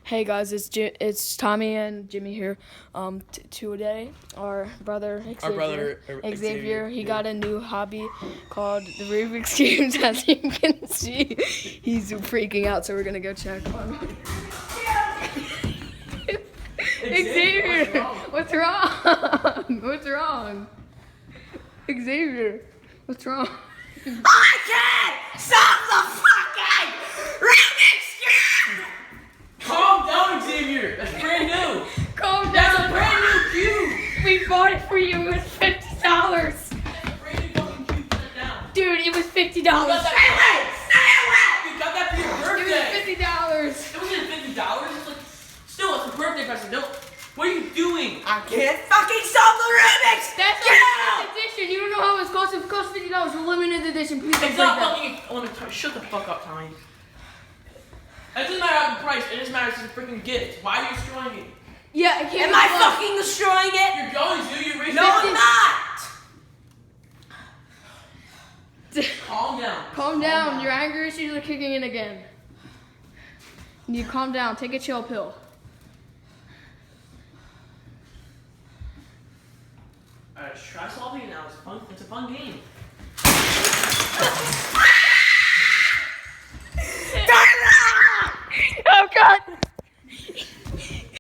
Hey guys, it's Tommy and Jimmy here. Today, our brother Xavier, he got a new hobby called the Rubik's cubes. As you can see, he's freaking out. So we're gonna go check on him. Xavier, what's wrong? What's wrong? Xavier, what's wrong? I can't stop the fucking Rubik's cube! Calm down, Xavier. That's brand new. Calm down. That's a brand new cube. We bought it for you. It was $50. That's a brand new fucking cube. Put it down. Dude, it was $50. Stay away! You got that for your birthday. It was $50. It wasn't $50. It's like, still, it's a birthday present. Don't. What are you doing? I can't fucking solve the Rubik's! That's a limited edition. You don't know how it's cost. It cost $50. A limited edition. Please don't It's break not that. fucking. Shut the fuck up, Tommy. It doesn't matter the price. It just matters it's a freaking gift. Why are you destroying it? Yeah, it can't. Am I fucking destroying it? You're going to. You're racing. No, I'm not! Calm down. Calm down. Your anger issues are kicking in again. You need to calm down. Take a chill pill. Alright, try solving it now. It's fun. It's a fun game.